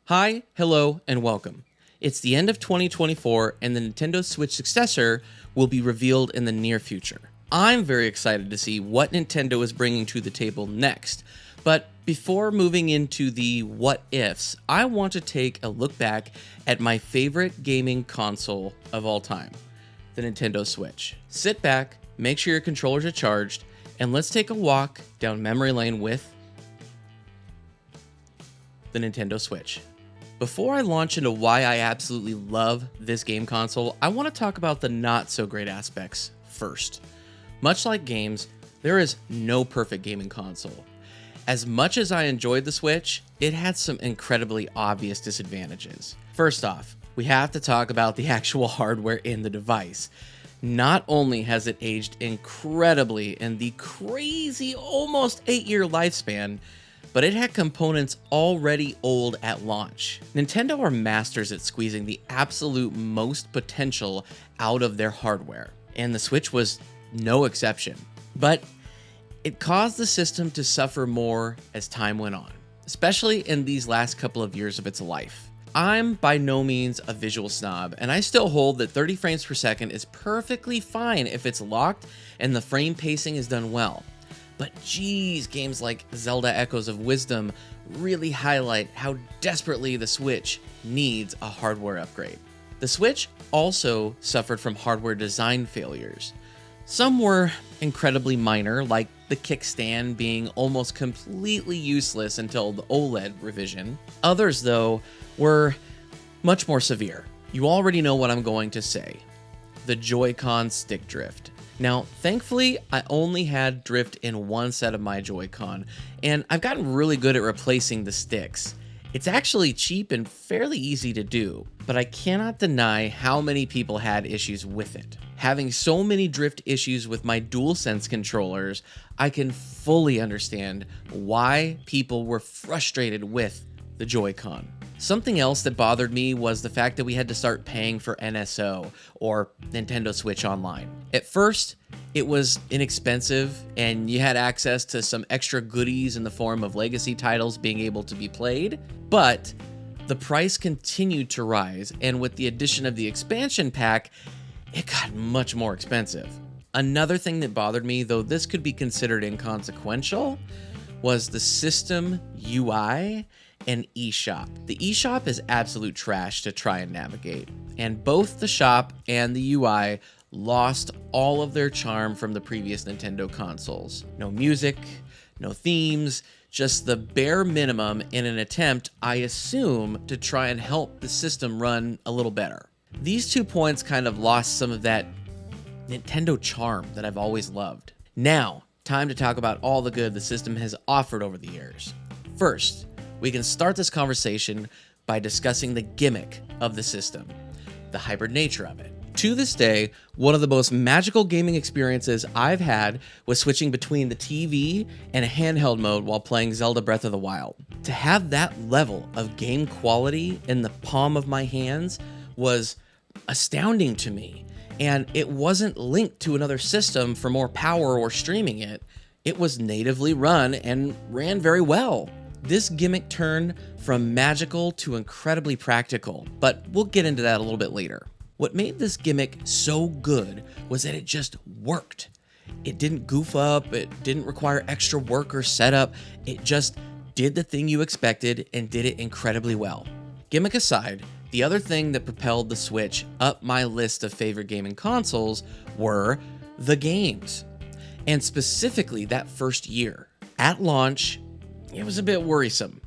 Hi, hello, and welcome. It's the end of 2024, and the Nintendo Switch successor will be revealed in the near future. I'm very excited to see what Nintendo is bringing to the table next, but before moving into the what ifs, I want to take a look back at my favorite gaming console of all time, the Nintendo Switch. Sit back, make sure your controllers are charged, and let's take a walk down memory lane with the Nintendo Switch. Before I launch into why I absolutely love this game console, I want to talk about the not so great aspects first. Much like games, there is no perfect gaming console. As much as I enjoyed the Switch, it had some incredibly obvious disadvantages. First off, we have to talk about the actual hardware in the device. Not only has it aged incredibly in the crazy almost 8-year lifespan, but it had components already old at launch. Nintendo are masters at squeezing the absolute most potential out of their hardware, and the Switch was no exception. But it caused the system to suffer more as time went on, especially in these last couple of years of its life. I'm by no means a visual snob, and I still hold that 30 frames per second is perfectly fine if it's locked and the frame pacing is done well. But geez, games like Zelda Echoes of Wisdom really highlight how desperately the Switch needs a hardware upgrade. The Switch also suffered from hardware design failures. Some were incredibly minor, like the kickstand being almost completely useless until the OLED revision. Others, though, were much more severe. You already know what I'm going to say. The Joy-Con stick drift. Now, thankfully, I only had drift in one set of my Joy-Con, and I've gotten really good at replacing the sticks. It's actually cheap and fairly easy to do, but I cannot deny how many people had issues with it. Having so many drift issues with my DualSense controllers, I can fully understand why people were frustrated with the Joy-Con. Something else that bothered me was the fact that we had to start paying for NSO, or Nintendo Switch Online. At first, it was inexpensive, and you had access to some extra goodies in the form of legacy titles being able to be played, but the price continued to rise, and with the addition of the expansion pack, it got much more expensive. Another thing that bothered me, though this could be considered inconsequential, was the system UI and eShop. The eShop is absolute trash to try and navigate, and both the shop and the UI lost all of their charm from the previous Nintendo consoles. No music, no themes, just the bare minimum in an attempt, I assume, to try and help the system run a little better. These 2 points kind of lost some of that Nintendo charm that I've always loved. Now, time to talk about all the good the system has offered over the years. First, we can start this conversation by discussing the gimmick of the system, the hybrid nature of it. To this day, one of the most magical gaming experiences I've had was switching between the TV and a handheld mode while playing Zelda Breath of the Wild. To have that level of game quality in the palm of my hands was astounding to me, and it wasn't linked to another system for more power or streaming it. It was natively run and ran very well. This gimmick turned from magical to incredibly practical, but we'll get into that a little bit later. What made this gimmick so good was that it just worked. It didn't goof up, it didn't require extra work or setup, it just did the thing you expected and did it incredibly well. Gimmick aside, the other thing that propelled the Switch up my list of favorite gaming consoles were the games, and specifically that first year. At launch, it was a bit worrisome.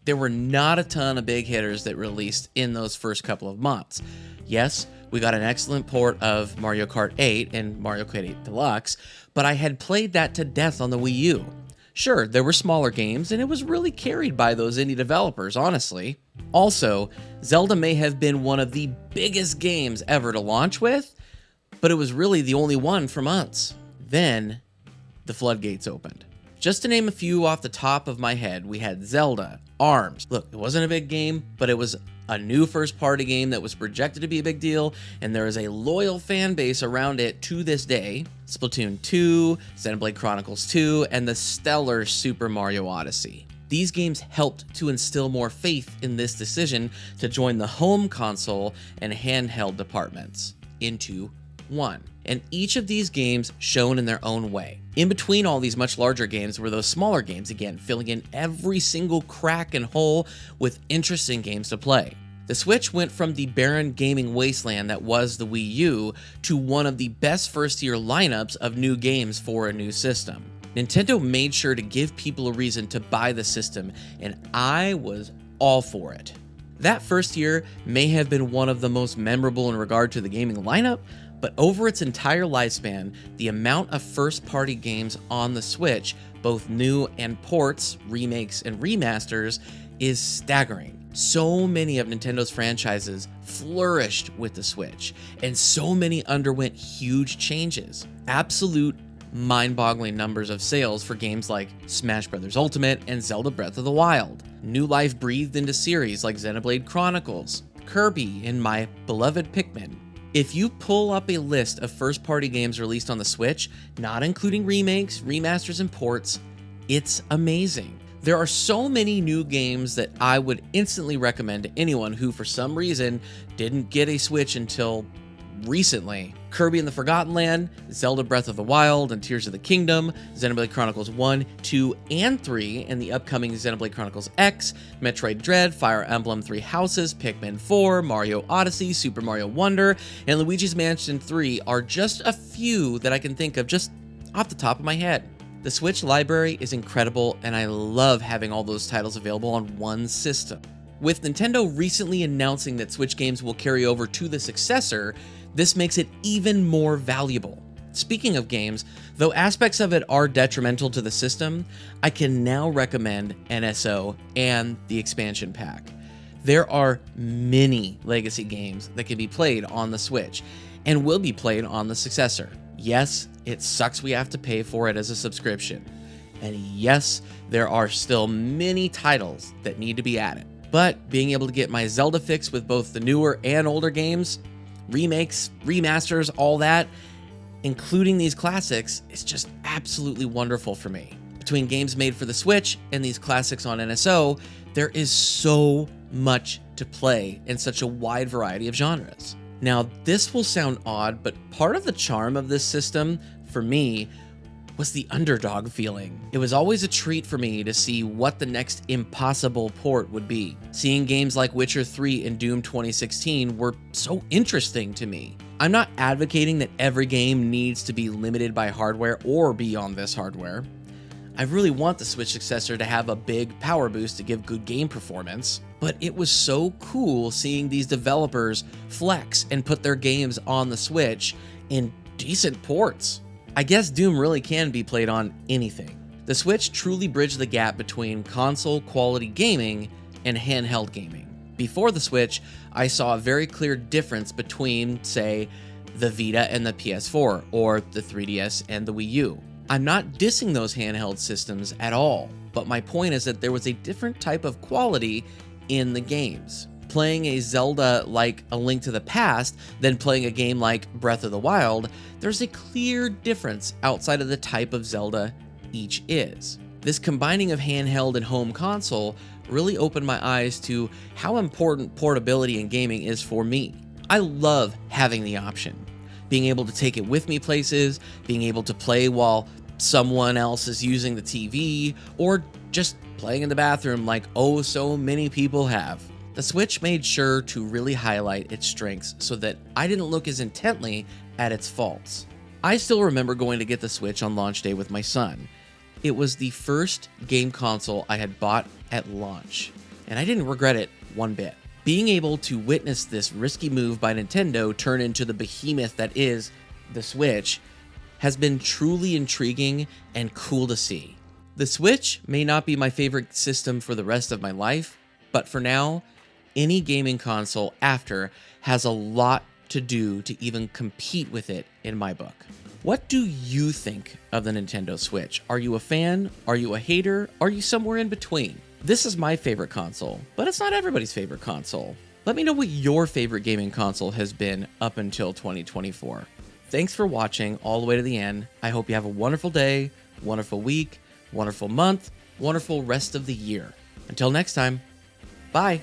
There were not a ton of big hitters that released in those first couple of months. Yes, we got an excellent port of Mario Kart 8 and Mario Kart 8 Deluxe, but I had played that to death on the Wii U. Sure, there were smaller games, and it was really carried by those indie developers, honestly. Also, Zelda may have been one of the biggest games ever to launch with, but it was really the only one for months. Then, the floodgates opened. Just to name a few off the top of my head, we had Zelda, ARMS. Look, it wasn't a big game, but it was a new first-party game that was projected to be a big deal, and there is a loyal fan base around it to this day. Splatoon 2, Xenoblade Chronicles 2, and the stellar Super Mario Odyssey. These games helped to instill more faith in this decision to join the home console and handheld departments into one. And each of these games shown in their own way. In between all these much larger games were those smaller games, again, filling in every single crack and hole with interesting games to play. The Switch went from the barren gaming wasteland that was the Wii U to one of the best first-year lineups of new games for a new system. Nintendo made sure to give people a reason to buy the system, and I was all for it. That first year may have been one of the most memorable in regard to the gaming lineup, but over its entire lifespan, the amount of first-party games on the Switch, both new and ports, remakes, and remasters, is staggering. So many of Nintendo's franchises flourished with the Switch, and so many underwent huge changes. Absolute mind-boggling numbers of sales for games like Smash Bros. Ultimate and Zelda Breath of the Wild. New life breathed into series like Xenoblade Chronicles, Kirby, and my beloved Pikmin. If you pull up a list of first-party games released on the Switch, not including remakes, remasters, and ports, it's amazing. There are so many new games that I would instantly recommend to anyone who, for some reason, didn't get a Switch until recently. Kirby and the Forgotten Land, Zelda Breath of the Wild and Tears of the Kingdom, Xenoblade Chronicles 1, 2, and 3, and the upcoming Xenoblade Chronicles X, Metroid Dread, Fire Emblem 3 Houses, Pikmin 4, Mario Odyssey, Super Mario Wonder, and Luigi's Mansion 3 are just a few that I can think of just off the top of my head. The Switch library is incredible, and I love having all those titles available on one system. With Nintendo recently announcing that Switch games will carry over to the successor, this makes it even more valuable. Speaking of games, though aspects of it are detrimental to the system, I can now recommend NSO and the expansion pack. There are many legacy games that can be played on the Switch and will be played on the successor. Yes, it sucks we have to pay for it as a subscription. And yes, there are still many titles that need to be added. But being able to get my Zelda fix with both the newer and older games, remakes, remasters, all that, including these classics, is just absolutely wonderful for me. Between games made for the Switch and these classics on NSO, there is so much to play in such a wide variety of genres. Now, this will sound odd, but part of the charm of this system, for me, was the underdog feeling. It was always a treat for me to see what the next impossible port would be. Seeing games like Witcher 3 and Doom 2016 were so interesting to me. I'm not advocating that every game needs to be limited by hardware or be on this hardware. I really want the Switch successor to have a big power boost to give good game performance, but it was so cool seeing these developers flex and put their games on the Switch in decent ports. I guess Doom really can be played on anything. The Switch truly bridged the gap between console quality gaming and handheld gaming. Before the Switch, I saw a very clear difference between, say, the Vita and the PS4, or the 3DS and the Wii U. I'm not dissing those handheld systems at all, but my point is that there was a different type of quality in the games. Playing a Zelda like A Link to the Past than playing a game like Breath of the Wild, there's a clear difference outside of the type of Zelda each is. This combining of handheld and home console really opened my eyes to how important portability in gaming is for me. I love having the option, being able to take it with me places, being able to play while someone else is using the TV, or just playing in the bathroom like oh so many people have. The Switch made sure to really highlight its strengths so that I didn't look as intently at its faults. I still remember going to get the Switch on launch day with my son. It was the first game console I had bought at launch, and I didn't regret it one bit. Being able to witness this risky move by Nintendo turn into the behemoth that is the Switch has been truly intriguing and cool to see. The Switch may not be my favorite system for the rest of my life, but for now, any gaming console after has a lot to do to even compete with it in my book. What do you think of the Nintendo Switch? Are you a fan? Are you a hater? Are you somewhere in between? This is my favorite console, but it's not everybody's favorite console. Let me know what your favorite gaming console has been up until 2024. Thanks for watching all the way to the end. I hope you have a wonderful day, wonderful week, wonderful month, wonderful rest of the year. Until next time, bye.